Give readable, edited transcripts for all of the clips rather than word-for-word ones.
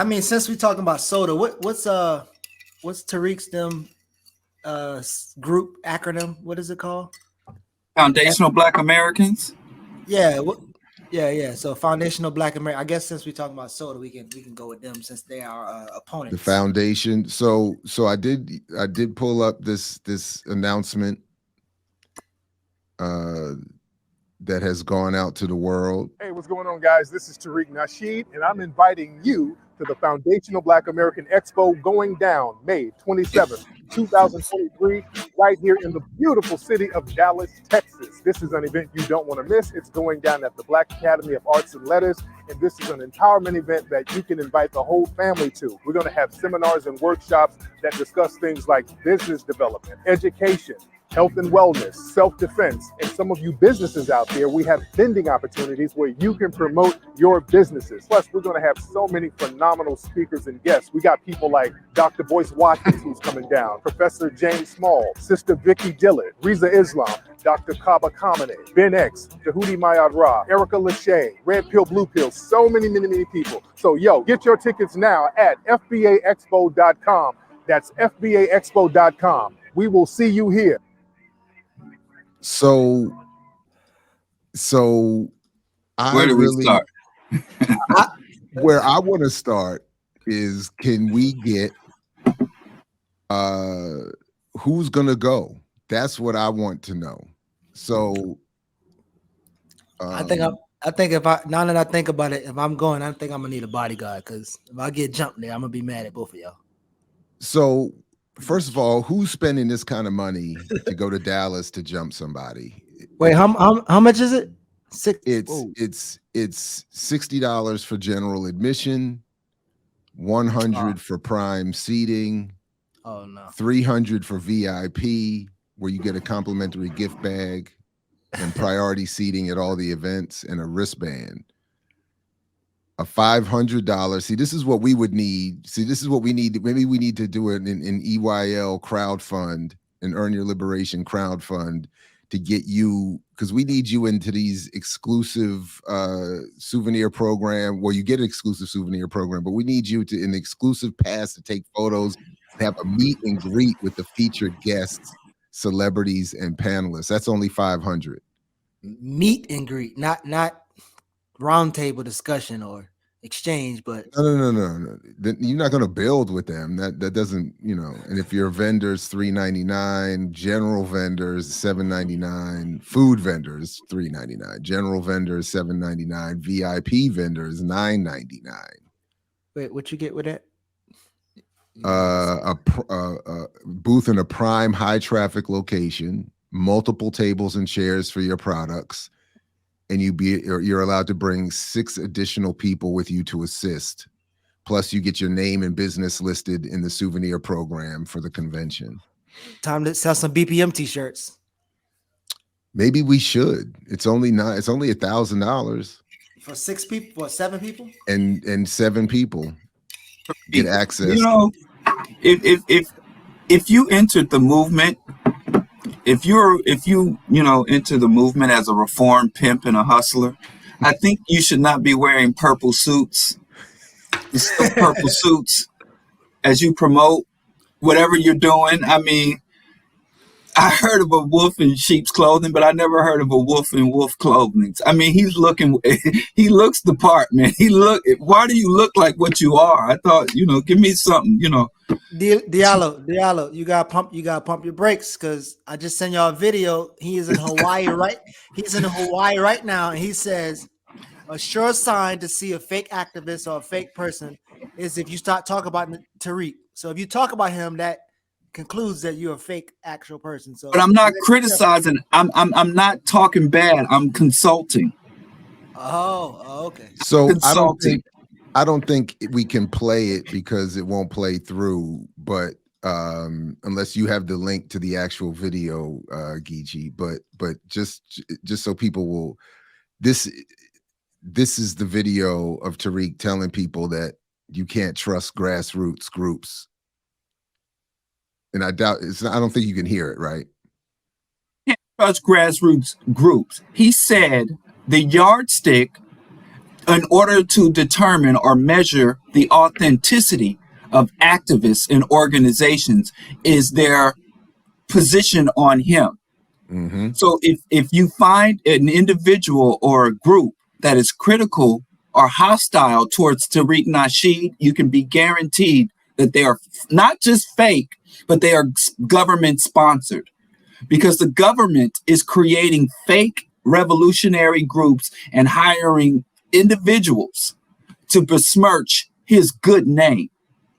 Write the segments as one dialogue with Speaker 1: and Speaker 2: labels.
Speaker 1: I mean, since we talking about soda, what's Tariq's group acronym? What is it called?
Speaker 2: Foundational Black Americans.
Speaker 1: Yeah, yeah. So Foundational Black America. I guess since we talking about soda, we can go with them since they are opponents.
Speaker 3: The foundation. So I did pull up this announcement that has gone out to the world.
Speaker 4: Hey, what's going on, guys? This is Tariq Nasheed, and I'm inviting you to the Foundational Black American Expo going down May 27th, 2023, right here in the beautiful city of Dallas, Texas. This is an event you don't want to miss. It's going down at the Black Academy of Arts and Letters, and this is an empowerment event that you can invite the whole family to. We're going to have seminars and workshops that discuss things like business development, education, health and wellness, self-defense, and some of you businesses out there, we have vending opportunities where you can promote your businesses. Plus, we're going to have so many phenomenal speakers and guests. We got people like Dr. Boyce Watkins, who's coming down, Professor James Small, Sister Vicky Dillard, Riza Islam, Dr. Kaba Kamene, Ben X, Tahuti Mayad Ra, Erica Lachey, Red Pill, Blue Pill, so many people. So, get your tickets now at FBAExpo.com. That's FBAExpo.com. We will see you here.
Speaker 3: So
Speaker 2: Where do we start?
Speaker 3: Where I want to start is, can we get who's gonna go? That's what I want to know. So
Speaker 1: I think if now that I think about it, if I'm going, I think I'm gonna need a bodyguard, because if I get jumped there, I'm gonna be mad at both of y'all. So
Speaker 3: first of all, who's spending this kind of money to go to Dallas to jump somebody?
Speaker 1: Wait, how much is it?
Speaker 3: It's $60 for general admission, $100 for prime seating.
Speaker 1: Oh no.
Speaker 3: $300 for VIP, where you get a complimentary gift bag and priority seating at all the events and a wristband. A $500. See, this is what we would need. See, this is what we need. Maybe we need to do it in EYL crowdfund and Earn Your Liberation crowdfund to get you, because we need you into these exclusive souvenir program. Well, you get an exclusive souvenir program, but we need you to an exclusive pass to take photos, have a meet and greet with the featured guests, celebrities, and panelists. That's only $500.
Speaker 1: Meet and greet, not roundtable discussion or exchange, but
Speaker 3: no. You're not going to build with them. That doesn't, And if you're vendors, $399, general vendors, $799, food vendors, $399, general vendors, $799, VIP vendors, $999.
Speaker 1: Wait, what you get with that?
Speaker 3: A booth in a prime high traffic location, multiple tables and chairs for your products, and you're allowed to bring 6 additional people with you to assist. Plus, you get your name and business listed in the souvenir program for the convention.
Speaker 1: Time to sell some BPM t-shirts.
Speaker 3: Maybe we should. It's only $1,000
Speaker 1: for 6 people, 7 people,
Speaker 3: and 7 people get access.
Speaker 2: If you entered the movement, if you enter the movement as a reformed pimp and a hustler, I think you should not be wearing purple suits. Purple suits as you promote whatever you're doing. I mean, I heard of a wolf in sheep's clothing, but I never heard of a wolf in wolf clothing. I mean, he looks the part, man. Why do you look like what you are? I thought, give me something,
Speaker 1: Diallo, you gotta pump your brakes, because I just sent y'all a video. He is in Hawaii, right? He's in Hawaii right now, and he says a sure sign to see a fake activist or a fake person is if you start talking about Tariq. So if you talk about him, that concludes that you're a fake actual person. So,
Speaker 2: but I'm not criticizing. I'm not talking bad. I'm consulting.
Speaker 1: Oh, okay.
Speaker 3: So I don't think we can play it because it won't play through. But unless you have the link to the actual video, Geechee. But just so people will, this is the video of Tariq telling people that you can't trust grassroots groups. And I don't think you can hear it, right?
Speaker 2: Can't trust grassroots groups. He said the yardstick in order to determine or measure the authenticity of activists and organizations is their position on him.
Speaker 3: Mm-hmm.
Speaker 2: So if you find an individual or a group that is critical or hostile towards Tariq Nasheed, you can be guaranteed that they are not just fake, but they are government sponsored, because the government is creating fake revolutionary groups and hiring individuals to besmirch his good name.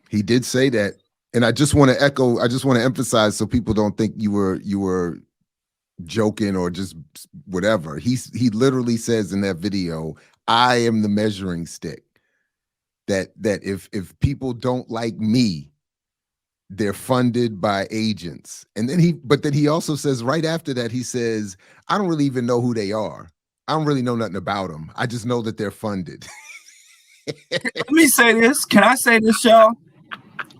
Speaker 3: He did say that. And I just want to emphasize so people don't think you were joking or just whatever. He literally says in that video, I am the measuring stick. That if people don't like me, they're funded by agents. And then he also says right after that, he says, I don't really even know who they are. I don't really know nothing about them. I just know that they're funded.
Speaker 2: Let me say this. Can I say this, y'all?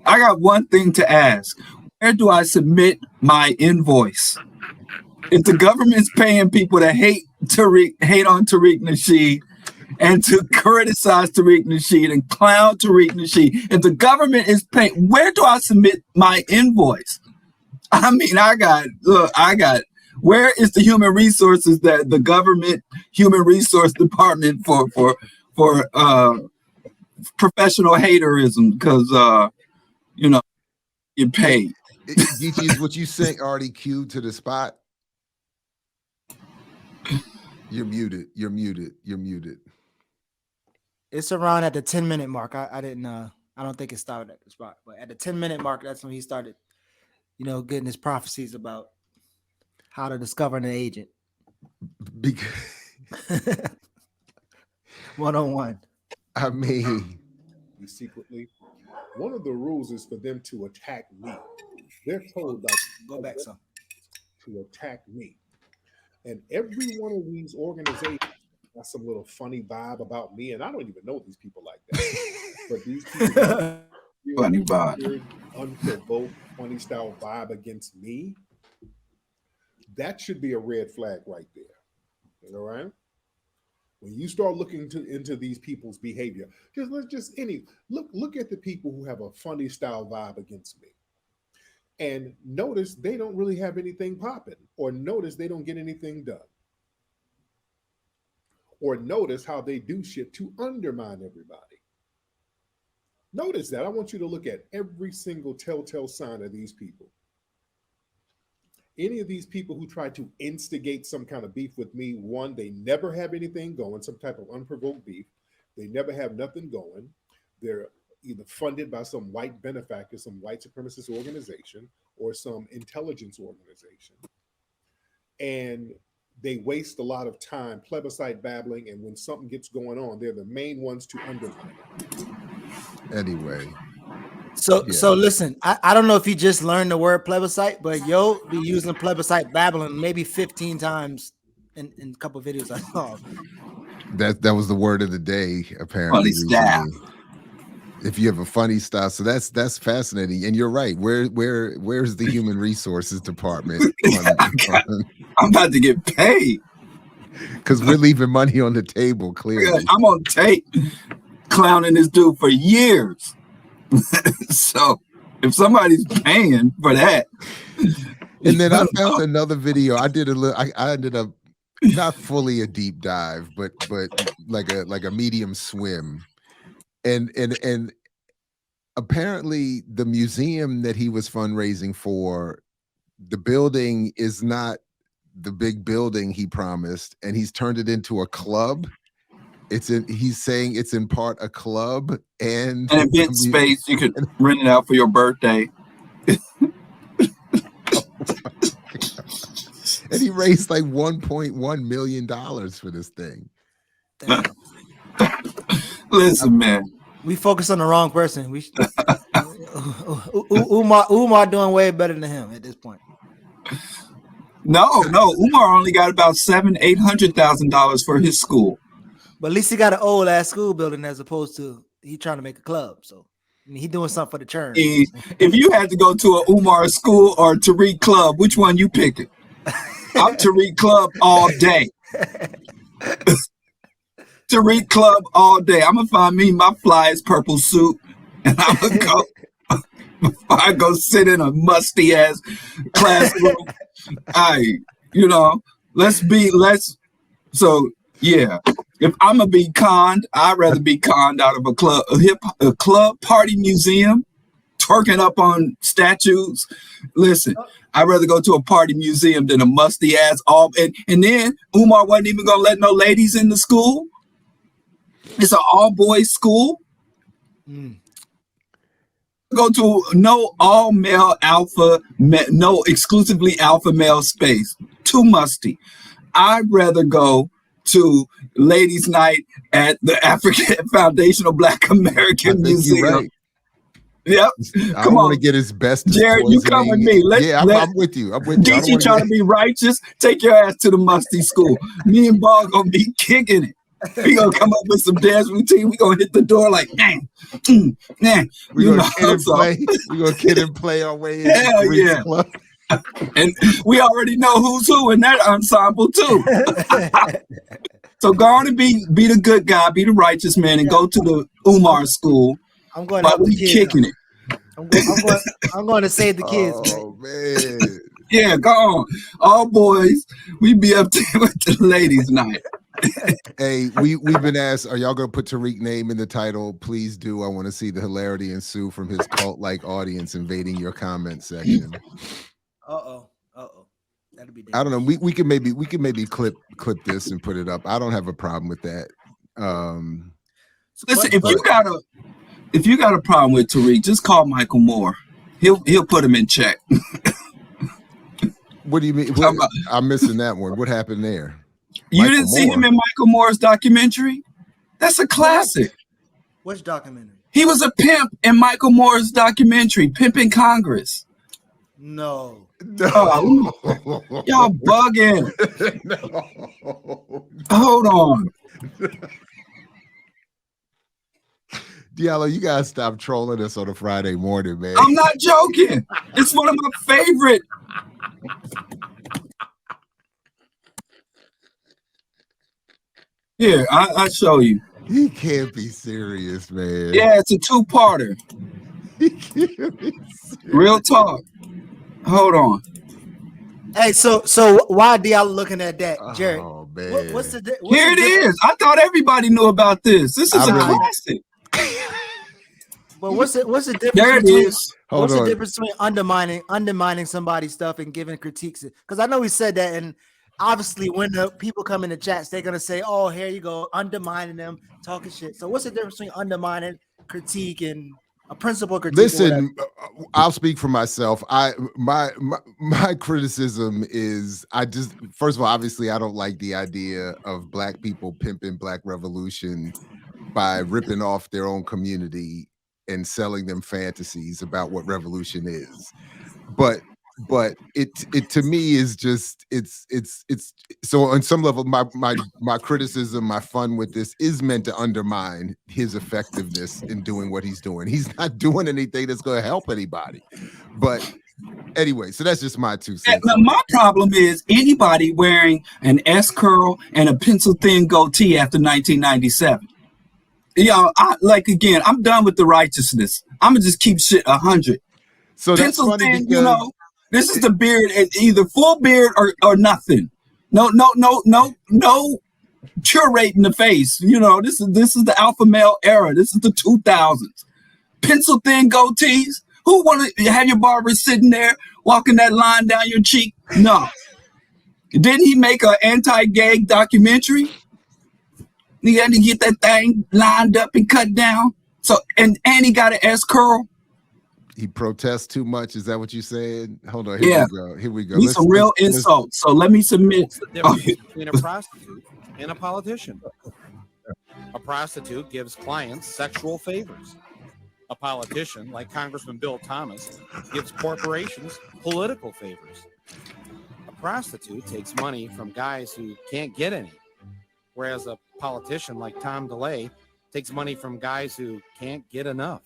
Speaker 2: I got one thing to ask. Where do I submit my invoice? If the government's paying people to hate on Tariq Nasheed and to criticize Tariq Nasheed and clown Tariq Nasheed, if the government is paying, where do I submit my invoice? I mean, where is the human resources that the government human resource department for professional haterism? Because you paid.
Speaker 3: Geechee, is what you sent already queued to the spot? You're muted. You're muted. You're muted.
Speaker 1: It's around at the 10-minute mark. I don't think it started at the spot, but at the 10-minute mark, that's when he started, getting his prophecies about how to discover an agent.
Speaker 3: Because
Speaker 1: 101.
Speaker 3: I mean,
Speaker 4: secretly, one of the rules is for them to attack me. They're told
Speaker 1: go back some
Speaker 4: to attack me, and every one of these organizations got some little funny vibe about me, and I don't even know these people like that. But these people
Speaker 2: funny vibe,
Speaker 4: unprovoked, funny style vibe against me. That should be a red flag right there. All right. When you start looking into these people's behavior, look at the people who have a funny style vibe against me, and notice they don't really have anything popping, or notice they don't get anything done, or notice how they do shit to undermine everybody. Notice that. I want you to look at every single telltale sign of these people. Any of these people who try to instigate some kind of beef with me, one, they never have anything going, some type of unprovoked beef. They never have nothing going. They're either funded by some white benefactor, some white supremacist organization, or some intelligence organization. And they waste a lot of time plebiscite babbling, and when something gets going on, they're the main ones to undermine it.
Speaker 3: Anyway.
Speaker 1: So listen, I don't know if you just learned the word plebiscite, but yo be using plebiscite babbling maybe 15 times in a couple of videos I saw.
Speaker 3: That was the word of the day, apparently.
Speaker 2: Funny style.
Speaker 3: If you have a funny style, so that's fascinating. And you're right. Where's the human resources department?
Speaker 2: I'm about to get paid
Speaker 3: because we're leaving money on the table. Clearly,
Speaker 2: I'm on tape clowning this dude for years. So if somebody's paying for that,
Speaker 3: and then I found another video. I did I ended up not fully a deep dive, but like a medium swim, and apparently the museum that he was fundraising for, the building is not the big building he promised, and he's turned it into a club. He's saying it's in part a club and
Speaker 2: an event space. You could rent it out for your birthday.
Speaker 3: And he raised like $1.1 million for this thing.
Speaker 2: Listen, man,
Speaker 1: we focus on the wrong person. We Umar doing way better than him at this point.
Speaker 2: No, Umar only got about $800,000 for his school.
Speaker 1: But at least he got an old ass school building as opposed to he trying to make a club. So I mean, he doing something for the churn.
Speaker 2: If you had to go to a Umar school or Tariq club, which one you picking? I'm Tariq club all day. Tariq Club all day. I'm gonna find me my flyest purple suit, and I'm gonna go. I go sit in a musty ass classroom. Let's. So yeah, if I'm gonna be conned, I'd rather be conned out of a club party museum, twerking up on statues. Listen, I'd rather go to a party museum than a musty ass and then Umar wasn't even gonna let no ladies in the school. It's an all boys school. Go to no all male no exclusively alpha male space. Too musty. I'd rather go to ladies' night at the African Foundational Black American Museum.
Speaker 3: You're right.
Speaker 2: Yep.
Speaker 3: I don't want to get his best.
Speaker 2: Jared, you come with me.
Speaker 3: I'm with you. I'm with you.
Speaker 2: DC trying to be righteous. Take your ass to the musty school. Me and Ball gonna be kicking it. We gonna come up with some dance routine. We gonna hit the door like, man.
Speaker 3: We gonna kid and play. We gonna kid and play our way into
Speaker 2: Hell yeah.
Speaker 3: Club.
Speaker 2: And we already know who's who in that ensemble too. So go on and be the good guy, be the righteous man, and go to the Umar school.
Speaker 1: I'm going
Speaker 2: to be kicking it.
Speaker 1: I'm going to save the kids.
Speaker 3: Oh man.
Speaker 2: Yeah, go on. All boys, we be up there with the ladies' night.
Speaker 3: Hey, we've been asked, are y'all gonna put Tariq name in the title? Please do. I want to see the hilarity ensue from his cult-like audience invading your comment section.
Speaker 1: That'd be dangerous.
Speaker 3: I don't know. We can maybe clip this and put it up. I don't have a problem with that.
Speaker 2: Listen, if you got a problem with Tariq, just call Michael Moore. He'll put him in check.
Speaker 3: What do you mean? I'm missing that one. What happened there?
Speaker 2: You didn't see him in Michael Moore's documentary? That's a classic.
Speaker 1: Which documentary?
Speaker 2: He was a pimp in Michael Moore's documentary, Pimping Congress.
Speaker 1: No.
Speaker 2: Y'all bugging.
Speaker 3: No.
Speaker 2: Hold on.
Speaker 3: Diallo, you gotta stop trolling us on a Friday morning, man.
Speaker 2: I'm not joking. It's one of my favorite. Here, I'll show you.
Speaker 3: He can't be serious, man.
Speaker 2: Yeah, it's a two-parter.
Speaker 3: He can't be serious.
Speaker 2: Real talk. Hold on.
Speaker 1: Hey, so why Diallo looking at that, Jared?
Speaker 3: Oh man.
Speaker 1: What's
Speaker 2: Here it is. I thought everybody knew about this. This is a classic.
Speaker 1: But what's the difference?
Speaker 2: There it is.
Speaker 1: What's the difference between undermining somebody's stuff and giving critiques? Because I know we said that, and obviously when the people come in the chats, they're gonna say, "Oh, here you go, undermining them, talking shit." So what's the difference between undermining, critique, and a principal critique?
Speaker 3: Listen, I'll speak for myself. My criticism is first of all, obviously I don't like the idea of black people pimping Black Revolution by ripping off their own community and selling them fantasies about what revolution is. But it to me is just it's so on some level my criticism, my fun with this is meant to undermine his effectiveness in doing what he's doing. He's not doing anything that's going to help anybody. But anyway, so that's just my 2 cents.
Speaker 2: My problem is anybody wearing an S curl and a pencil thin goatee after 1997. Again, I'm done with the righteousness. I'm gonna just keep shit 100.
Speaker 3: So
Speaker 2: pencil
Speaker 3: that's funny
Speaker 2: thin,
Speaker 3: because
Speaker 2: this is the beard, either full beard or nothing. No curating the face. This is the alpha male era. This is the 2000s. Pencil thin goatees. Who want to have your barber sitting there walking that line down your cheek? No. Didn't he make an anti-gay documentary? He had to get that thing lined up and cut down. So and he got an S curl.
Speaker 3: He protests too much. Is that what you said? Hold on. Here we go.
Speaker 2: These some real insults. So let me submit.
Speaker 5: The difference between a prostitute and a politician. A prostitute gives clients sexual favors. A politician, like Congressman Bill Thomas, gives corporations political favors. A prostitute takes money from guys who can't get any, whereas a politician like Tom DeLay takes money from guys who can't get enough.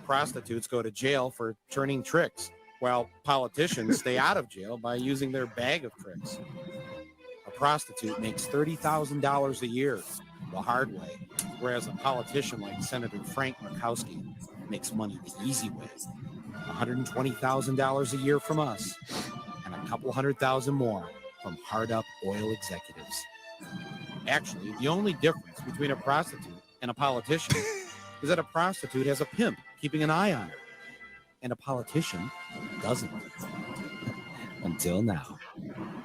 Speaker 5: Prostitutes go to jail for turning tricks, while politicians stay out of jail by using their bag of tricks. A prostitute makes $30,000 a year, the hard way, whereas a politician like Senator Frank Murkowski makes money the easy way. $120,000 a year from us, and a couple $100,000 more from hard-up oil executives. Actually, the only difference between a prostitute and a politician is that a prostitute has a pimp keeping an eye on her, and a politician doesn't. Until now.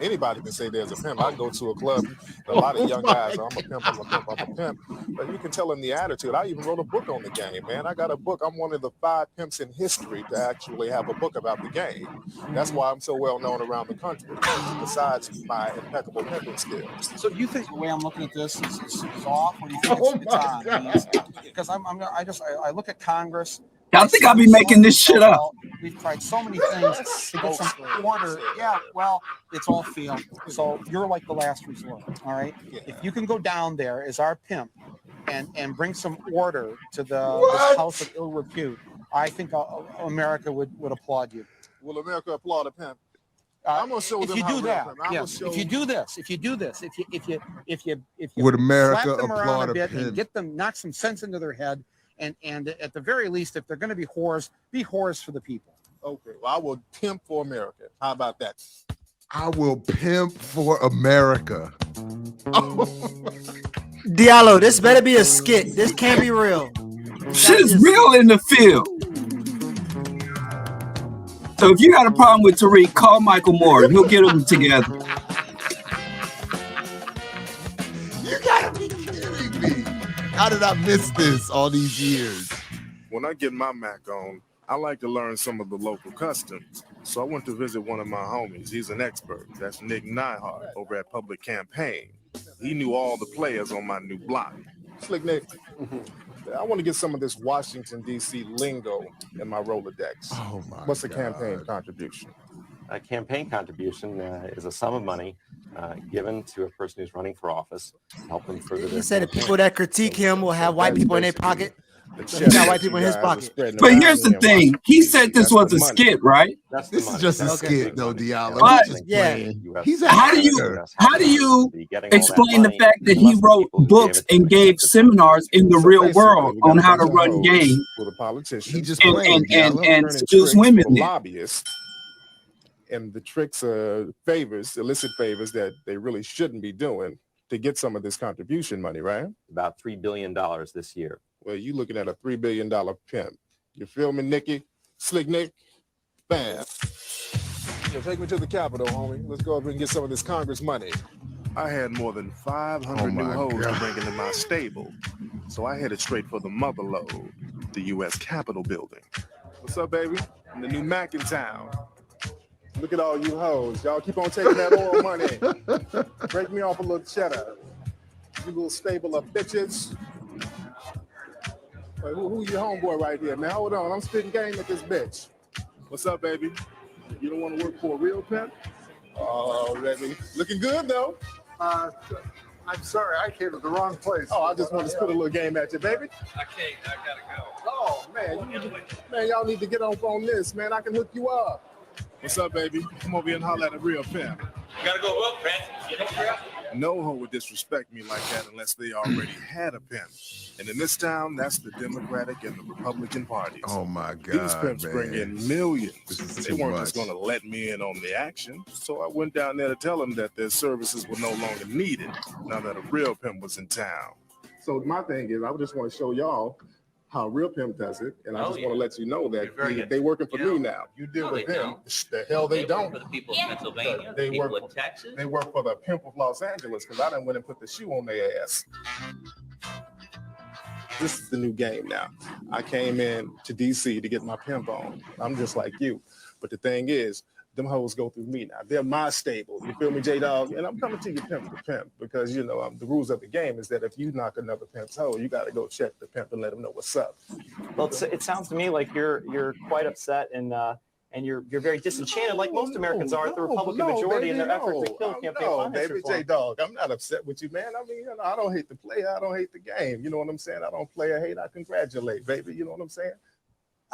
Speaker 4: Anybody can say there's a pimp. I go to a club, a lot of young guys, I'm a pimp, I'm a pimp, I'm a pimp. But you can tell them the attitude. I even wrote a book on the game, man. I got a book. I'm one of the 5 pimps in history to actually have a book about the game. That's why I'm so well known around the country, besides my impeccable pimping skills.
Speaker 5: So do you think the way I'm looking at this is off, or do you think it's on? Because I look at Congress.
Speaker 2: I think I'll be making this shit up.
Speaker 5: We've tried so many things to get some order. Yeah, well, it's all failed. So you're like the last resort, all right? If you can go down there as our pimp and bring some order to this house of ill repute, I think America would applaud you.
Speaker 4: Will America applaud a pimp? I'm gonna show them
Speaker 5: if you
Speaker 4: how
Speaker 5: do that.
Speaker 4: yes.
Speaker 5: If you do this, if you
Speaker 3: Would America
Speaker 5: slap them around
Speaker 3: applaud
Speaker 5: a bit
Speaker 3: a pimp?
Speaker 5: and get them, knock some sense into their head, and at the very least, if they're going to be whores for the people.
Speaker 4: Okay, well, I will pimp for America. How about that?
Speaker 3: I will pimp for America.
Speaker 1: Diallo, this better be a skit. This can't be real.
Speaker 2: Shit is real in the field. So if you got a problem with Tariq, call Michael Moore. He'll get them together.
Speaker 3: You gotta be kidding me. How did I miss this all these years?
Speaker 6: When I get my Mac on, I like to learn some of the local customs. So I went to visit one of my homies. He's an expert. That's Nick Nyhart over at Public Campaign. He knew all the players on my new block.
Speaker 4: Slick Nick, I want to get some of this Washington, D.C. lingo in my Rolodex.
Speaker 3: Oh my
Speaker 4: What's a
Speaker 3: God.
Speaker 4: campaign contribution?
Speaker 7: A campaign contribution is a sum of money given to a person who's running for office to help them further
Speaker 1: He
Speaker 7: their
Speaker 1: said the
Speaker 7: campaign.
Speaker 1: people that critique him will have white people in their pocket.
Speaker 4: The
Speaker 1: He got white people in his pocket.
Speaker 2: But here's the thing. He said this was a skit, right?
Speaker 7: That's the
Speaker 3: This is
Speaker 7: money.
Speaker 3: just a
Speaker 7: That's the
Speaker 3: skit,
Speaker 7: big
Speaker 3: though,
Speaker 7: money.
Speaker 3: Diallo.
Speaker 2: But-
Speaker 3: He's just
Speaker 1: Yeah.
Speaker 3: playing.
Speaker 7: US
Speaker 3: He's a
Speaker 2: How do you-
Speaker 3: actor.
Speaker 2: How do you
Speaker 7: be getting all that
Speaker 2: explain the
Speaker 7: money
Speaker 2: fact that he
Speaker 7: unless the
Speaker 2: wrote
Speaker 7: people who
Speaker 2: books
Speaker 7: gave it to
Speaker 2: and
Speaker 7: him
Speaker 2: gave
Speaker 7: accept it.
Speaker 2: seminars in the
Speaker 4: So
Speaker 2: real
Speaker 4: basically,
Speaker 2: world
Speaker 4: we got
Speaker 2: on
Speaker 4: a
Speaker 2: how to
Speaker 4: bunch of
Speaker 2: run
Speaker 4: hoes
Speaker 2: games
Speaker 4: with a politician.
Speaker 3: He just
Speaker 2: and
Speaker 3: playing, Diallo.
Speaker 2: and
Speaker 4: turning
Speaker 2: seduce
Speaker 4: tricks
Speaker 2: women?
Speaker 4: for
Speaker 2: Then.
Speaker 4: lobbyists, and the tricks are favors, illicit favors that they really shouldn't be doing to get some of this contribution money, right?
Speaker 7: About $3 billion this year.
Speaker 4: Well, you looking at a $3 billion pimp. You feel me, Nicky? Slick Nick? Bam. Yeah, take me to the Capitol, homie. Let's go over and get some of this Congress money.
Speaker 6: I had more than 500
Speaker 3: Oh
Speaker 6: new
Speaker 3: my
Speaker 6: hoes to
Speaker 3: God.
Speaker 6: bring into my stable. So I headed straight for the mother lode, the U.S. Capitol building.
Speaker 4: What's up, baby? I'm the new Mac in town. Look at all you hoes. Y'all keep on taking that oil money. Break me off a little cheddar. You little stable of bitches. Wait, who your homeboy right here, man? Hold on, I'm spitting game at this bitch. What's up, baby? You don't want to work for a real pimp? Oh, baby. Looking good, though.
Speaker 8: I'm sorry, I came to the wrong place.
Speaker 4: Oh, I just want to spit a little game at you, baby.
Speaker 8: Okay, I gotta go.
Speaker 4: Oh, man, y'all need to get on this, man. I can hook you up. What's up, baby? Come over here and holler at a real pimp.
Speaker 8: You gotta go well, Brent.
Speaker 6: No hoe would disrespect me like that unless they already had a pimp. And in this town, that's the Democratic and the Republican parties.
Speaker 3: Oh my God,
Speaker 6: These pimps
Speaker 3: man.
Speaker 6: bring in millions.
Speaker 3: This is
Speaker 6: They
Speaker 3: too
Speaker 6: weren't
Speaker 3: much.
Speaker 6: just going to let me in on the action. So I went down there to tell them that their services were no longer needed now that a real pimp was in town.
Speaker 4: So my thing is, I just want to show y'all how real pimp does it, and I just want to let you know that
Speaker 8: You're very good.
Speaker 4: they working for
Speaker 8: You know,
Speaker 4: me now. You deal
Speaker 9: no,
Speaker 4: with
Speaker 9: they
Speaker 4: them. The hell they
Speaker 9: work
Speaker 4: don't.
Speaker 9: for the people of Pennsylvania,
Speaker 4: They
Speaker 9: the people
Speaker 4: work
Speaker 9: of Texas.
Speaker 4: They work for the pimp of Los Angeles because I done went and put the shoe on their ass. This is the new game now. I came in to DC to get my pimp on. I'm just like you. But the thing is, them hoes go through me now. They're my stable. You feel me, J-Dog? And I'm coming to you pimp to pimp because, you know, the rules of the game is that if you knock another pimp's hoe, you got to go check the pimp and let him know what's up.
Speaker 10: Well, it sounds to me like you're quite upset and you're very disenchanted, like most Americans are, at the Republican majority in their efforts to kill campaign finance
Speaker 4: baby,
Speaker 10: reform.
Speaker 4: J-Dog, I'm not upset with you, man. I mean, you know, I don't hate the player. I don't hate the game. You know what I'm saying? I don't play or hate. I congratulate, baby. You know what I'm saying?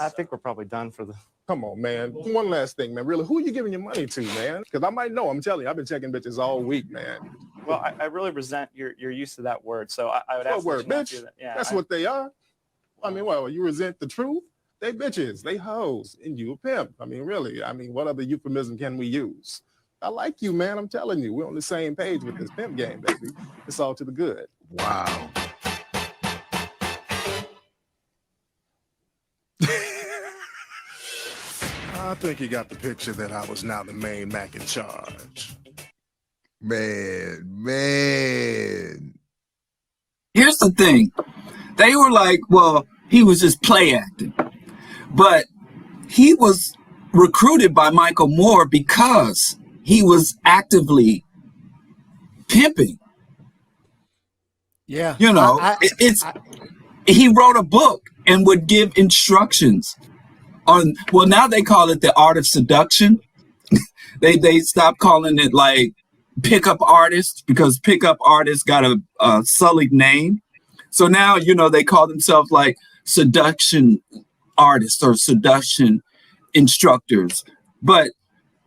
Speaker 10: I think we're probably done for the.
Speaker 4: Come on, man. One last thing, man. Really, who are you giving your money to, man? Because I might know. I'm telling you, I've been checking bitches all week, man.
Speaker 10: Well, I really resent your use of that word, so I would
Speaker 4: What
Speaker 10: ask
Speaker 4: word,
Speaker 10: that you not
Speaker 4: bitch?
Speaker 10: do that. Yeah,
Speaker 4: That's what they are. I mean, well, you resent the truth? They bitches, they hoes, and you a pimp. I mean, really, I mean, what other euphemism can we use? I like you, man. I'm telling you, we're on the same page with this pimp game, baby. It's all to the good.
Speaker 3: Wow.
Speaker 6: I think he got the picture that I was now the main Mac in charge.
Speaker 3: Man.
Speaker 2: Here's the thing. They were like, well, he was just play acting. But he was recruited by Michael Moore because he was actively pimping.
Speaker 1: Yeah.
Speaker 2: You know, he wrote a book and would give instructions on, well, now they call it the art of seduction. They stopped calling it like pickup artist because pickup artists got a sullied name. So now, you know, they call themselves like seduction artists or seduction instructors. But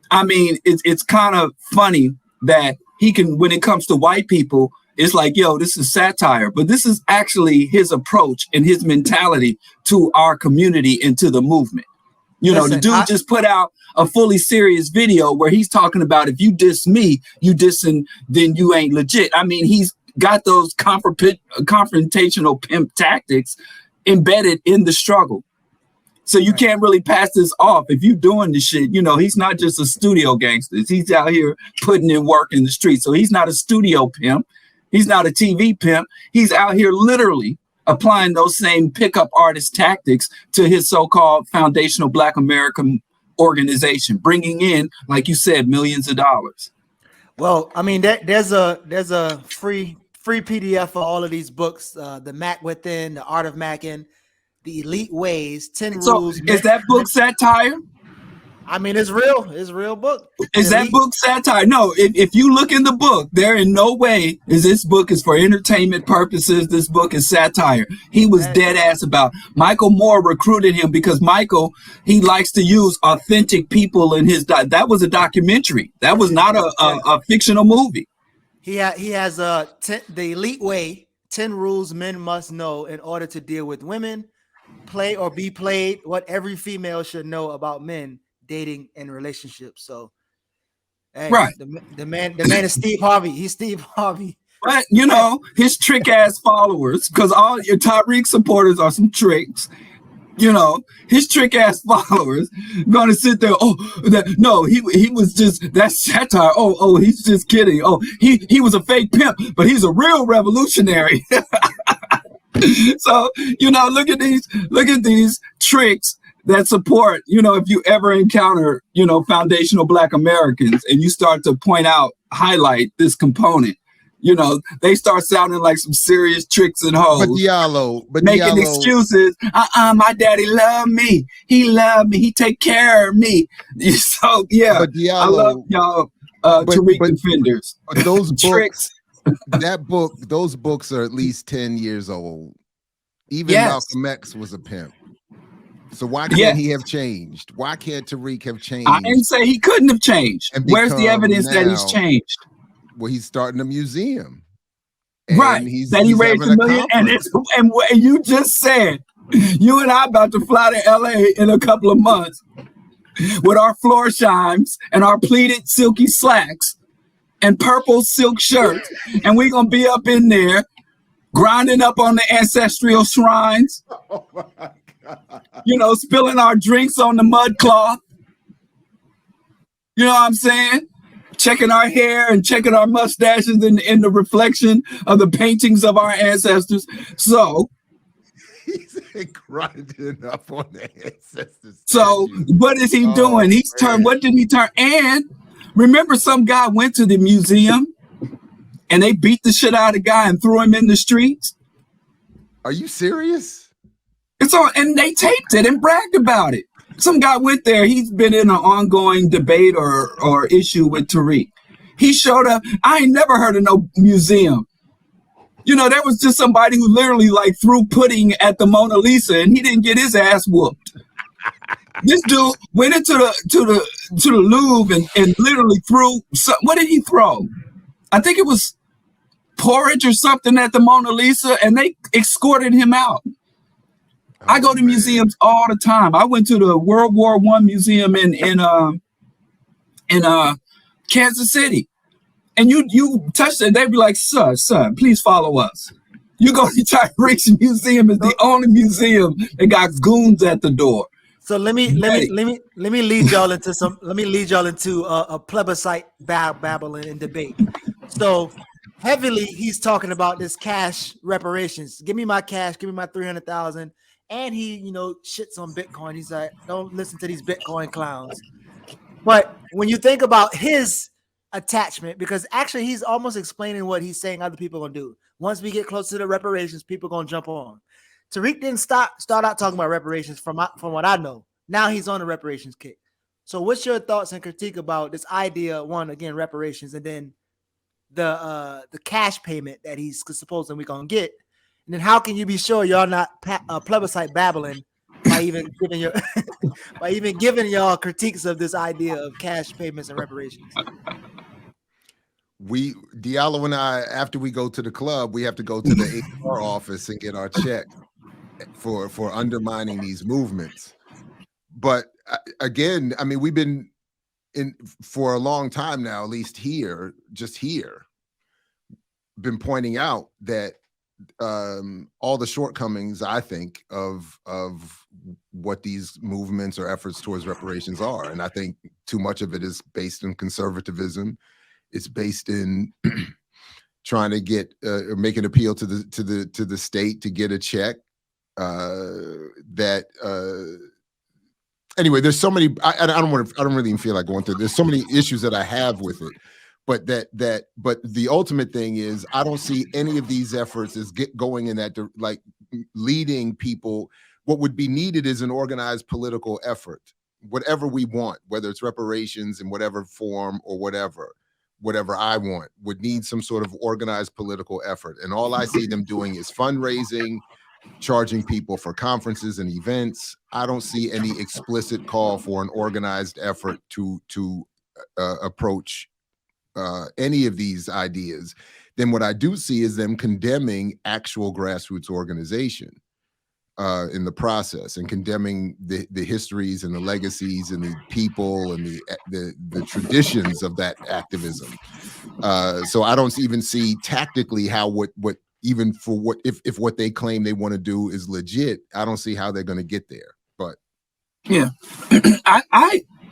Speaker 2: I mean, it's kind of funny that he can, when it comes to white people, it's like, yo, this is satire, but this is actually his approach and his mentality to our community and to the movement. You know, the dude just put out a fully serious video where he's talking about if you diss me, you dissing, then you ain't legit. I mean, he's got those confrontational pimp tactics embedded in the struggle. So you can't really pass this off if you doing this shit. You know, he's not just a studio gangster. He's out here putting in work in the street. So he's not a studio pimp. He's not a TV pimp. He's out here literally applying those same pickup artist tactics to his so-called foundational Black American organization, bringing in, like you said, millions of dollars.
Speaker 1: Well, I mean, there's a free PDF for all of these books, the Mac Within, the Art of Macking, the Elite Ways, 10 Rules.
Speaker 2: Is that book satire?
Speaker 1: I mean, it's real. It's a real book.
Speaker 2: Is that book satire? No, if you look in the book, there in no way is this book is for entertainment purposes. This book is satire. He was dead ass about. Michael Moore recruited him because Michael, he likes to use authentic people in his, that was a documentary. That was not a fictional movie.
Speaker 1: He has the Elite Way, 10 rules men must know in order to deal with women, play or be played, what every female should know about men, dating and relationships. So, hey,
Speaker 2: right,
Speaker 1: the man is Steve Harvey. He's Steve Harvey.
Speaker 2: But you know his trick ass followers, because all your Tariq supporters are some tricks. You know his trick ass followers gonna sit there. Oh, no, he was just, that's satire. Oh, he's just kidding. Oh, he was a fake pimp, but he's a real revolutionary. So you know, look at these tricks that support, you know, if you ever encounter, you know, foundational Black Americans and you start to highlight this component, you know, they start sounding like some serious tricks and hoes.
Speaker 3: But
Speaker 2: making excuses. My daddy loved me. He loved me. He take care of me. So yeah, but Diallo, I love y'all, Tariq defenders.
Speaker 3: Those books, those books are at least 10 years old. Even Malcolm X was a pimp. So why can't he have changed? Why can't Tariq have changed?
Speaker 2: I didn't say he couldn't have changed. Where's the evidence that he's changed?
Speaker 3: Well, he's starting a museum.
Speaker 2: Right. That he raised $1 million. And you just said, you and I about to fly to LA in a couple of months with our floor chimes and our pleated silky slacks and purple silk shirts. And we're going to be up in there grinding up on the ancestral shrines.
Speaker 3: Oh my God.
Speaker 2: You know, spilling our drinks on the mud cloth. You know what I'm saying? Checking our hair and checking our mustaches in the reflection of the paintings of our ancestors. So
Speaker 3: he's grinding up on the ancestors.
Speaker 2: So what is he doing? He's turned. What did he turn? And remember, some guy went to the museum and they beat the shit out of the guy and threw him in the streets.
Speaker 3: Are you serious?
Speaker 2: It's on, and they taped it and bragged about it. Some guy went there. He's been in an ongoing debate or issue with Tariq. He showed up. I ain't never heard of no museum. You know, there was just somebody who literally like threw pudding at the Mona Lisa and he didn't get his ass whooped. This dude went into the Louvre and literally threw what did he throw? I think it was porridge or something at the Mona Lisa, and they escorted him out. I go to museums all the time. I went to the World War I museum in Kansas City, and you touch it, they'd be like, son, please follow us. You go to Tariq's museum, is the only museum that got goons at the door.
Speaker 1: So let me lead y'all into a plebiscite babbling and debate. So heavily he's talking about this cash reparations. Give me my cash, give me my 300,000. And he, shits on Bitcoin. He's like, don't listen to these Bitcoin clowns. But when you think about his attachment, because actually he's almost explaining what he's saying other people are gonna do. Once we get close to the reparations, people are gonna jump on. Tariq didn't start out talking about reparations from what I know. Now he's on the reparations kick. So what's your thoughts and critique about this idea? One, again, reparations, and then the cash payment that he's supposing we're gonna get. And then how can you be sure y'all not plebiscite babbling by even giving your y'all critiques of this idea of cash payments and reparations?
Speaker 3: Diallo and I, after we go to the club, we have to go to the HR office and get our check for undermining these movements. But again, I mean, we've been in for a long time now, at least here, been pointing out that all the shortcomings, I think, of what these movements or efforts towards reparations are. And I think too much of it is based in conservatism. It's based in trying to get make an appeal to the state to get a check. Anyway, there's so many. I don't really even feel like going through. There's so many issues that I have with it. But but the ultimate thing is, I don't see any of these efforts as going in that, like, leading people. What would be needed is an organized political effort, whatever we want, whether it's reparations in whatever form or whatever I want, would need some sort of organized political effort. And all I see them doing is fundraising, charging people for conferences and events. I don't see any explicit call for an organized effort to approach any of these ideas. Then what I do see is them condemning actual grassroots organization in the process, and condemning the histories and the legacies and the people and the traditions of that activism. So I don't even see tactically how what even for what if what they claim they want to do is legit, I don't see how they're going to get there. But
Speaker 2: yeah,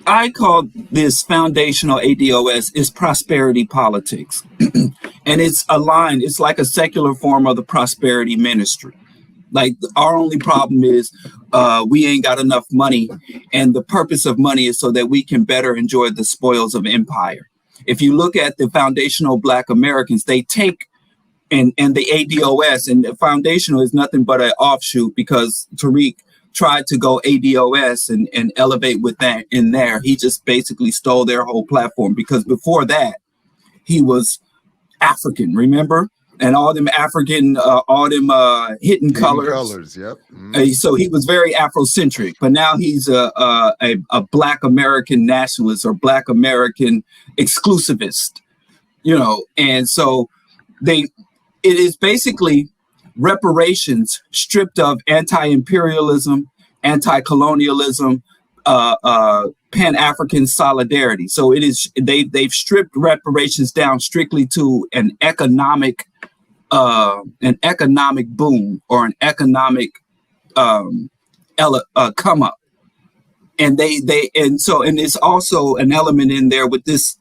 Speaker 2: I call this foundational ADOS is prosperity politics. And it's aligned, it's like a secular form of the prosperity ministry. Like, our only problem is we ain't got enough money, and the purpose of money is so that we can better enjoy the spoils of empire. If you look at the foundational Black Americans, they take and the ADOS, and the foundational is nothing but an offshoot, because Tariq tried to go ADOS and elevate with that in there. He just basically stole their whole platform, because before that he was African, remember? And all them African, all them hidden colors.
Speaker 3: Yep. Mm-hmm.
Speaker 2: So he was very Afrocentric, but now he's a Black American nationalist or Black American exclusivist, And so it is basically reparations stripped of anti-imperialism, anti-colonialism, Pan-African solidarity. So it is they've stripped reparations down strictly to an economic boom or an economic come up, and and it's also an element in there with this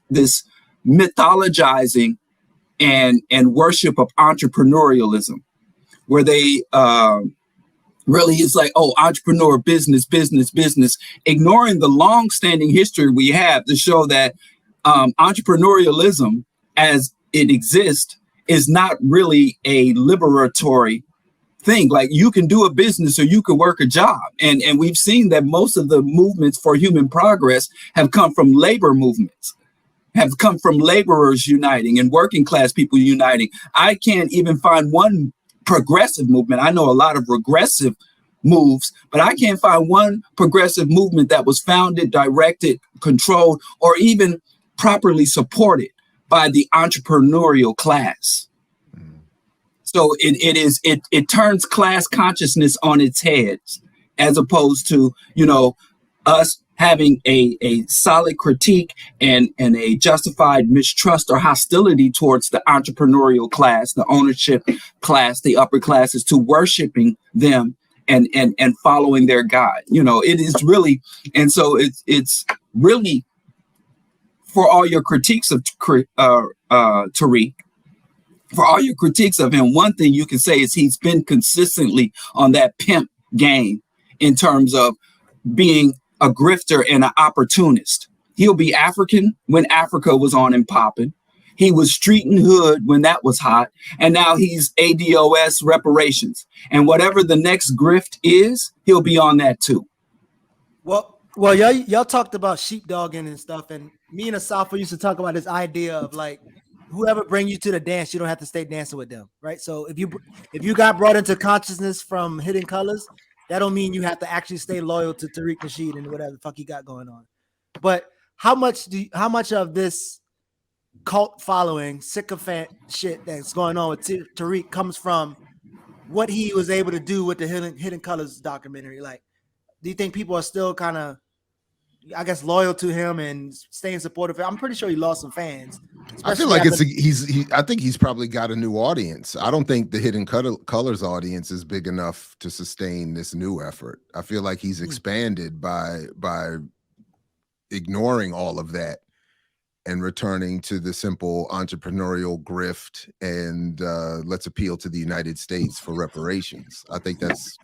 Speaker 2: mythologizing and worship of entrepreneurialism, where they really is like, oh, entrepreneur, business, ignoring the long-standing history we have to show that entrepreneurialism as it exists is not really a liberatory thing. Like, you can do a business or you can work a job. And we've seen that most of the movements for human progress have come from labor movements, have come from laborers uniting and working class people uniting. I can't even find one progressive movement. I know a lot of regressive moves, but I can't find one progressive movement that was founded, directed, controlled, or even properly supported by the entrepreneurial class. So it turns class consciousness on its head, as opposed to, us having a solid critique and a justified mistrust or hostility towards the entrepreneurial class, the ownership class, the upper classes, to worshiping them and following their God. It is really, and so it's really, for all your critiques of Tariq, for all your critiques of him, one thing you can say is he's been consistently on that pimp game in terms of being a grifter and an opportunist. He'll be African when Africa was on and popping. He was street and hood when that was hot. And now he's ADOS reparations. And whatever the next grift is, he'll be on that too.
Speaker 1: Well, y'all talked about sheepdogging and stuff. And me and Asafo used to talk about this idea of like, whoever bring you to the dance, you don't have to stay dancing with them, right? So if you got brought into consciousness from Hidden Colors, that don't mean you have to actually stay loyal to Tariq Nasheed and whatever the fuck he got going on. But how much of this cult following, sycophant shit that's going on with Tariq comes from what he was able to do with the Hidden Colors documentary? Like, do you think people are still kind of, I guess, loyal to him and staying supportive? I'm pretty sure he lost some fans.
Speaker 3: I feel like I think he's probably got a new audience. I don't think the Hidden Colors audience is big enough to sustain this new effort. I feel like he's expanded by ignoring all of that and returning to the simple entrepreneurial grift and let's appeal to the United States for reparations. I think that's.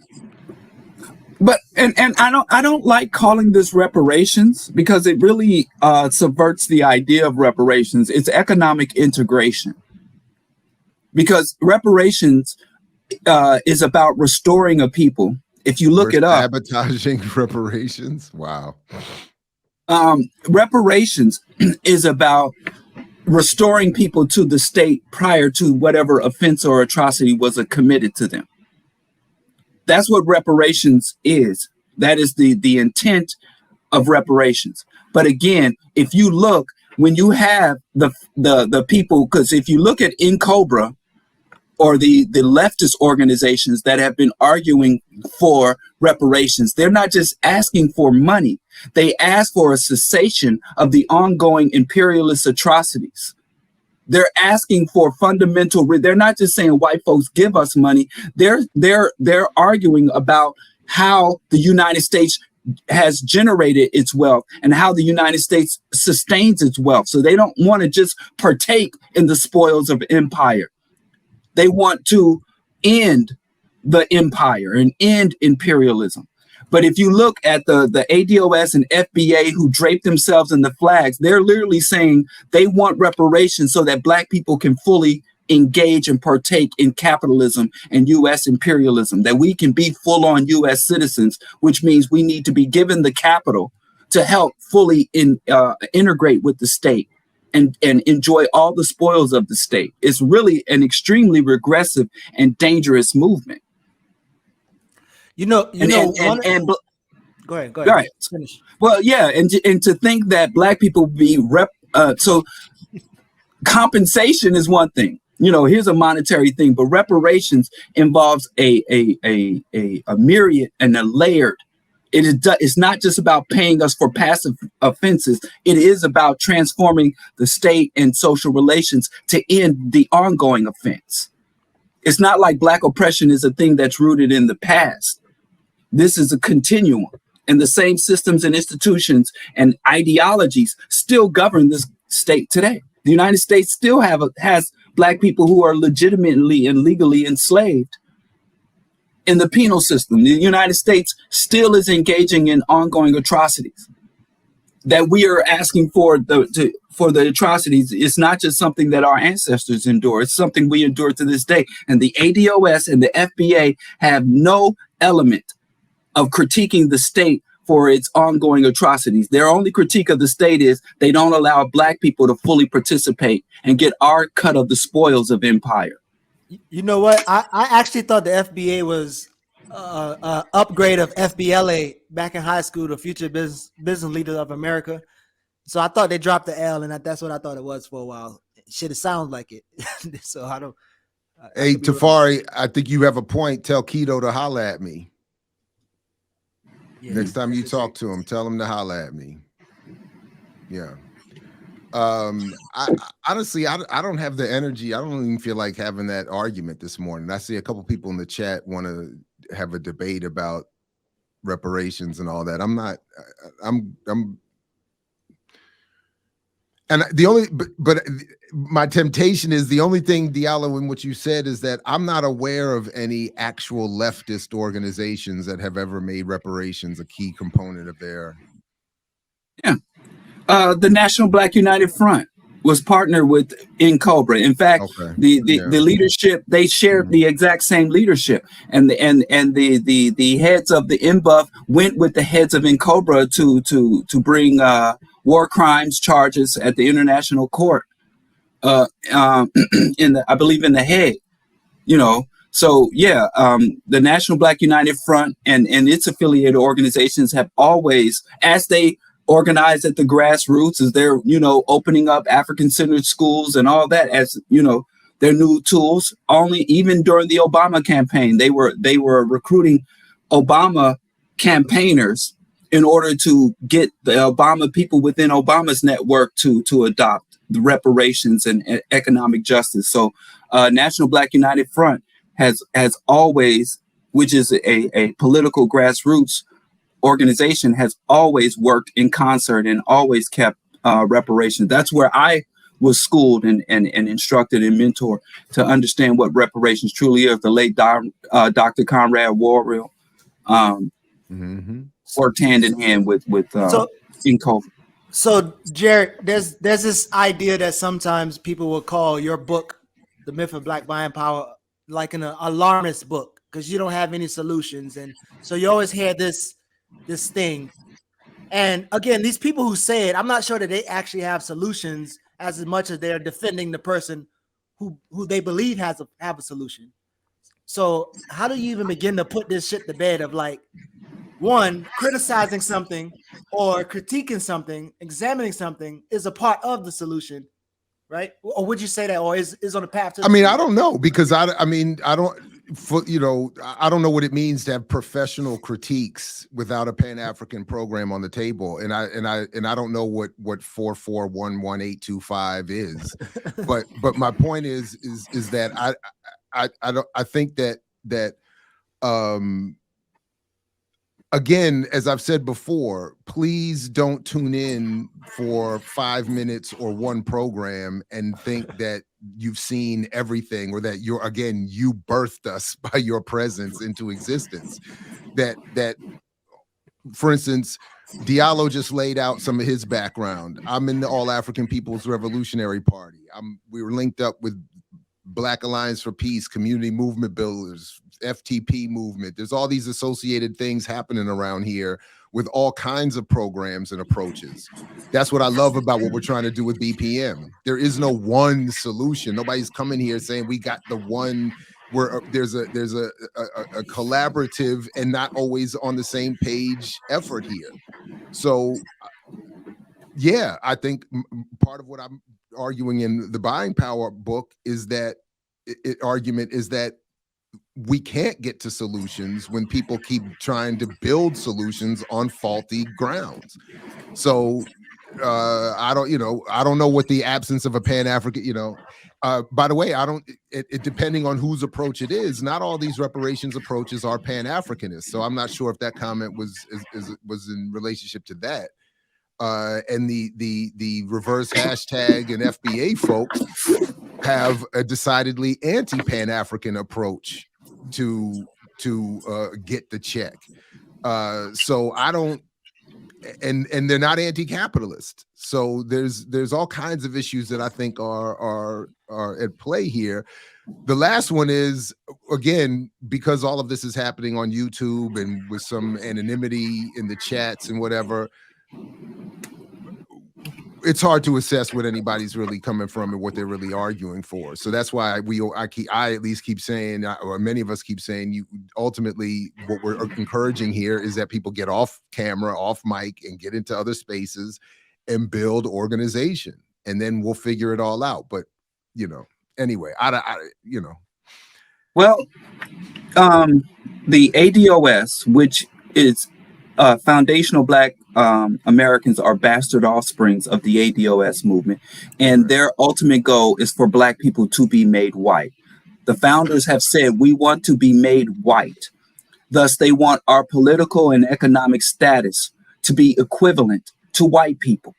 Speaker 2: But and I don't like calling this reparations because it really subverts the idea of reparations. It's economic integration, because reparations is about restoring a people. If you look it up,
Speaker 3: sabotaging reparations. Wow.
Speaker 2: Reparations is about restoring people to the state prior to whatever offense or atrocity was committed to them. That's what reparations is. That is the intent of reparations. But again, if you look, when you have the people, because if you look at INCOBRA or the leftist organizations that have been arguing for reparations, they're not just asking for money. They ask for a cessation of the ongoing imperialist atrocities. They're asking for fundamental. They're not just saying white folks give us money. They're arguing about how the United States has generated its wealth and how the United States sustains its wealth. So they don't want to just partake in the spoils of empire. They want to end the empire and end imperialism. But if you look at the ADOS and FBA who drape themselves in the flags, they're literally saying they want reparations so that Black people can fully engage and partake in capitalism and U.S. imperialism, that we can be full-on U.S. citizens, which means we need to be given the capital to help fully integrate with the state and enjoy all the spoils of the state. It's really an extremely regressive and dangerous movement.
Speaker 1: Go ahead.
Speaker 2: All right.
Speaker 1: Finish.
Speaker 2: Well, yeah, and to think that Black people be so compensation is one thing. Here's a monetary thing, but reparations involves a myriad and a layered. It's not just about paying us for passive offenses. It is about transforming the state and social relations to end the ongoing offense. It's not like Black oppression is a thing that's rooted in the past. This is a continuum, and the same systems and institutions and ideologies still govern this state today. The United States still has Black people who are legitimately and legally enslaved in the penal system. The United States still is engaging in ongoing atrocities. That we are asking for the atrocities is not just something that our ancestors endure. It's something we endure to this day. And the ADOS and the FBA have no element of critiquing the state for its ongoing atrocities. Their only critique of the state is they don't allow Black people to fully participate and get our cut of the spoils of empire.
Speaker 1: You know what? I actually thought the FBA was an upgrade of FBLA back in high school, the Future Business Leaders of America. So I thought they dropped the L, and that's what I thought it was for a while. Shit, it sounds like it. So I
Speaker 3: Hey,
Speaker 1: could be wrong.
Speaker 3: Tafari, I think you have a point. Tell Keto to holla at me.
Speaker 1: Yeah,
Speaker 3: Next time you
Speaker 1: that's
Speaker 3: talk to him, tell him to holla at me. Yeah. I honestly, I don't have the energy. I don't even feel like having that argument this morning. I see a couple people in the chat want to have a debate about reparations and all that. I'm not. And the only, but my temptation is the only thing, Diallo, in what you said is that I'm not aware of any actual leftist organizations that have ever made reparations a key component of their.
Speaker 2: Yeah. The National Black United Front was partnered with Cobra. In fact,
Speaker 3: Okay.
Speaker 2: the
Speaker 3: Yeah.
Speaker 2: leadership, they shared the exact same leadership, and the heads of the NBUF went with the heads of Cobra to bring war crimes charges at the International Court I believe in The Hague. So yeah, the National Black United Front and its affiliated organizations have always, as they organize at the grassroots, as they're opening up African-centered schools and all that, as their new tools. Only even during the Obama campaign, they were recruiting Obama campaigners in order to get the Obama people within Obama's network to adopt the reparations and economic justice. So National Black United Front has always, which is a political grassroots organization, has always worked in concert and always kept reparations. That's where I was schooled and instructed and mentored to understand what reparations truly is. The late Dr. Conrad Warrill worked hand in hand with Inco.
Speaker 1: So, Jared, there's this idea that sometimes people will call your book, The Myth of Black Buying Power, like an alarmist book because you don't have any solutions, and so you always hear this thing. And again, these people who say it, I'm not sure that they actually have solutions as much as they're defending the person who they believe have a solution. So, how do you even begin to put this shit to bed of like, one, criticizing something or critiquing something, examining something is a part of the solution, right? Or would you say that, or is on the path to?
Speaker 3: I mean, I don't know because I don't know what it means to have professional critiques without a Pan-African program on the table, and I don't know what 4411.825 is, but my point is that I think that again, as I've said before, please don't tune in for 5 minutes or one program and think that you've seen everything or that you birthed us by your presence into existence. That for instance, Diallo just laid out some of his background. I'm in the All African People's Revolutionary Party. We were linked up with Black Alliance for Peace, Community Movement Builders, FTP movement. There's all these associated things happening around here with all kinds of programs and approaches. That's what I love about what we're trying to do with BPM. There is no one solution. Nobody's coming here saying we got the one. Where there's a collaborative and not always on the same page effort here. So yeah, I think part of what I'm arguing in the Buying Power book is that argument is that we can't get to solutions when people keep trying to build solutions on faulty grounds. So I don't know what the absence of a Pan-African, by the way, depending on whose approach it is, not all these reparations approaches are Pan-Africanist. So I'm not sure if that comment was in relationship to that. And the reverse hashtag and FBA folks have a decidedly anti-Pan-African approach to get the check. So I don't, and they're not anti-capitalist. So there's all kinds of issues that I think are at play here. The last one is, again, because all of this is happening on YouTube and with some anonymity in the chats and whatever, it's hard to assess what anybody's really coming from and what they're really arguing for. So that's why I at least keep saying, or many of us keep saying, ultimately what we're encouraging here is that people get off camera, off mic, and get into other spaces and build organization, and then we'll figure it all out. But anyway,
Speaker 2: Well, the ADOS, which is foundational Black Americans, are bastard offsprings of the ADOS movement, and their ultimate goal is for Black people to be made white. The founders have said, we want to be made white. Thus, they want our political and economic status to be equivalent to white people.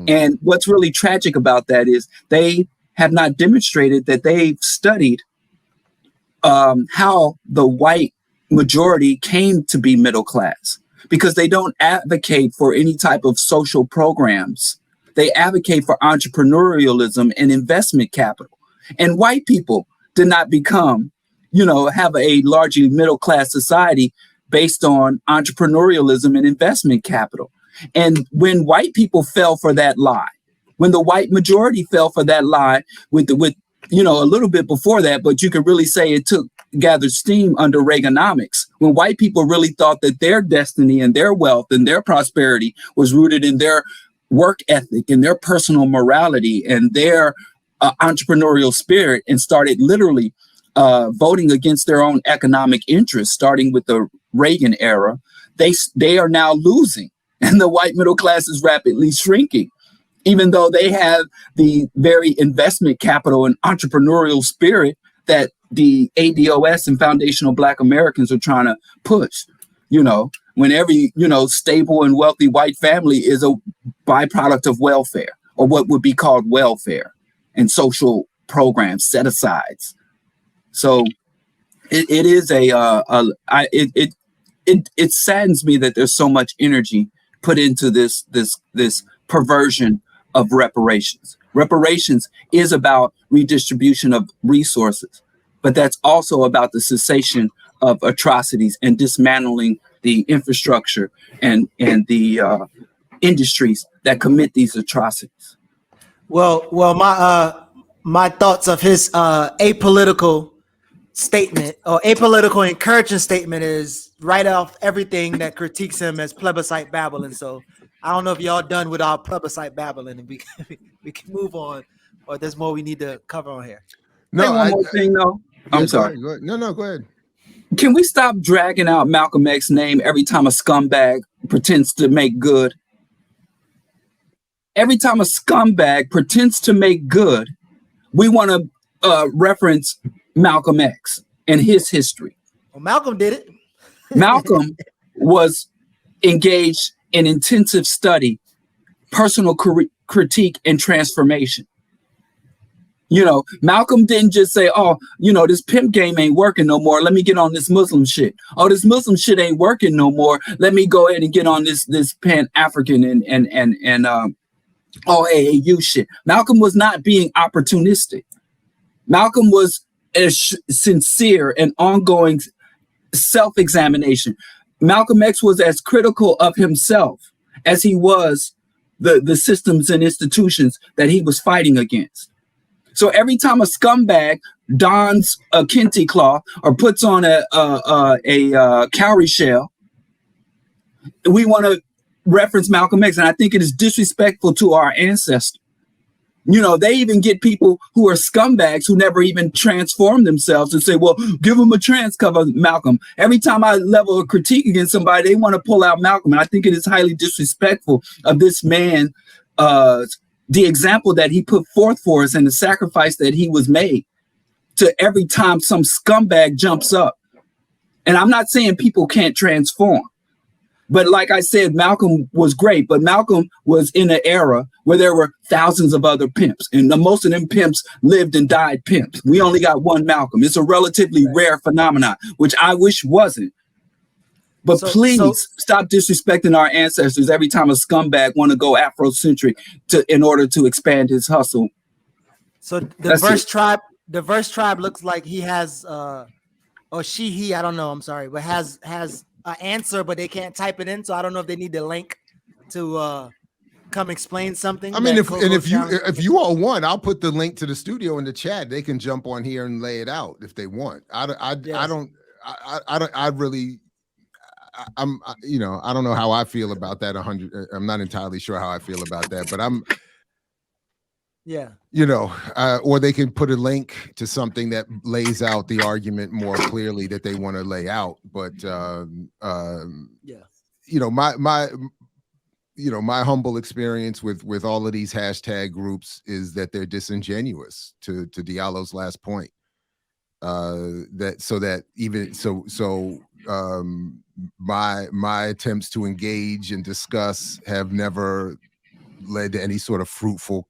Speaker 2: And what's really tragic about that is they have not demonstrated that they've studied how the white majority came to be middle class, because they don't advocate for any type of social programs. They advocate for entrepreneurialism and investment capital. And white people did not become, have a largely middle class society based on entrepreneurialism and investment capital. And when white people fell for that lie, when the white majority fell for that lie with a little bit before that, but you could really say it gathered steam under Reaganomics, when white people really thought that their destiny and their wealth and their prosperity was rooted in their work ethic and their personal morality and their entrepreneurial spirit, and started literally voting against their own economic interests, starting with the Reagan era, they are now losing, and the white middle class is rapidly shrinking, even though they have the very investment capital and entrepreneurial spirit that the ADOS and foundational Black Americans are trying to push. When every, stable and wealthy white family is a byproduct of welfare, or what would be called welfare and social programs, set-asides. So it is it saddens me that there's so much energy put into this perversion of reparations. Reparations is about redistribution of resources, but that's also about the cessation of atrocities and dismantling the infrastructure and the industries that commit these atrocities.
Speaker 1: Well, my thoughts of his apolitical statement or apolitical encouraging statement is right off everything that critiques him as plebiscite babbling. So I don't know if y'all done with our plebiscite babbling, and we can move on, or there's more we need to cover on here.
Speaker 2: No, one more thing though.
Speaker 3: Yeah,
Speaker 2: I'm sorry.
Speaker 3: Go ahead. No, go ahead.
Speaker 2: Can we stop dragging out Malcolm X's name every time a scumbag pretends to make good? Every time a scumbag pretends to make good, we want to reference Malcolm X and his history.
Speaker 1: Well, Malcolm did it.
Speaker 2: Malcolm was engaged in intensive study, personal critique, and transformation. Malcolm didn't just say, this pimp game ain't working no more. Let me get on this Muslim shit. Oh, this Muslim shit ain't working no more. Let me go ahead and get on this pan-African and AAU shit. Malcolm was not being opportunistic. Malcolm was a sincere and ongoing self-examination. Malcolm X was as critical of himself as he was the systems and institutions that he was fighting against. So every time a scumbag dons a kente cloth or puts on a cowrie shell, we want to reference Malcolm X, and I think it is disrespectful to our ancestors. They even get people who are scumbags who never even transform themselves and say, well, give them a trans cover, Malcolm. Every time I level a critique against somebody, they want to pull out Malcolm. And I think it is highly disrespectful of this man, the example that he put forth for us and the sacrifice that he was made, to every time some scumbag jumps up. And I'm not saying people can't transform. But like I said, Malcolm was great, but Malcolm was in an era where there were thousands of other pimps, and most of them pimps lived and died pimps. We only got one Malcolm. It's a relatively rare phenomenon, which I wish wasn't. But please stop disrespecting our ancestors every time a scumbag want to go Afrocentric in order to expand his hustle.
Speaker 1: So the verse tribe looks like he has, or he, I don't know, I'm sorry, but has an answer, but they can't type it in. So I don't know if they need the link to come explain something.
Speaker 3: I mean, if you all want, I'll put the link to the studio in the chat. They can jump on here and lay it out if they want. I don't know how I feel about that. I'm not entirely sure how I feel about that, but
Speaker 1: Yeah.
Speaker 3: You know, or they can put a link to something that lays out the argument more clearly that they want to lay out. But
Speaker 1: Yeah.
Speaker 3: you know, my humble experience with all of these hashtag groups is that they're disingenuous. To Diallo's last point, my attempts to engage and discuss have never led to any sort of fruitful,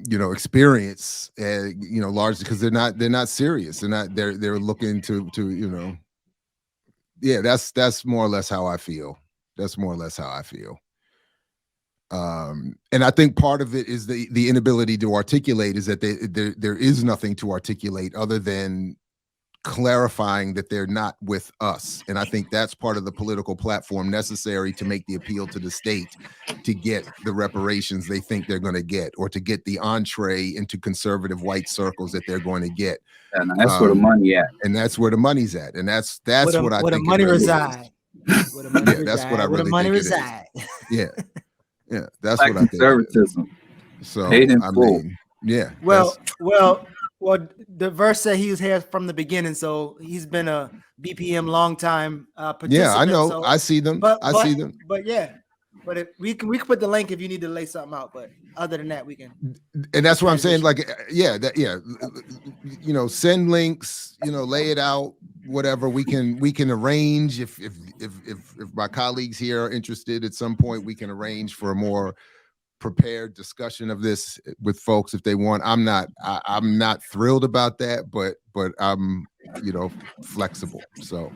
Speaker 3: you know, experience, you know, largely because they're not serious. They're looking to, you know, yeah, that's more or less how I feel. That's more or less how I feel. And I think part of it is the inability to articulate is that there is nothing to articulate other than clarifying that they're not with us. And I think that's part of the political platform necessary to make the appeal to the state to get the reparations they think they're going to get, or to get the entree into conservative white circles that they're going to get.
Speaker 2: And that's where the money at.
Speaker 3: And that's where the money's at. And that's what I think
Speaker 1: the money
Speaker 3: really
Speaker 1: reside.
Speaker 3: Where the money reside. That's what I really think it is. Yeah. Yeah. That's
Speaker 2: Black
Speaker 3: what I think.
Speaker 2: Conservatism.
Speaker 3: So
Speaker 2: Paid in
Speaker 3: I
Speaker 2: full.
Speaker 3: mean, yeah.
Speaker 1: Well, the verse said he was here from the beginning, so he's been a BPM long time participant.
Speaker 3: Yeah, I know.
Speaker 1: So,
Speaker 3: I see them. I see them.
Speaker 1: But yeah, but if we can put the link if you need to lay something out. But other than that, we can.
Speaker 3: And that's what I'm saying. Like, yeah, you know, send links. You know, lay it out. Whatever we can arrange. If my colleagues here are interested, at some point we can arrange for a more prepared discussion of this with folks if they want. I'm not thrilled about that, but I'm, you know, flexible. So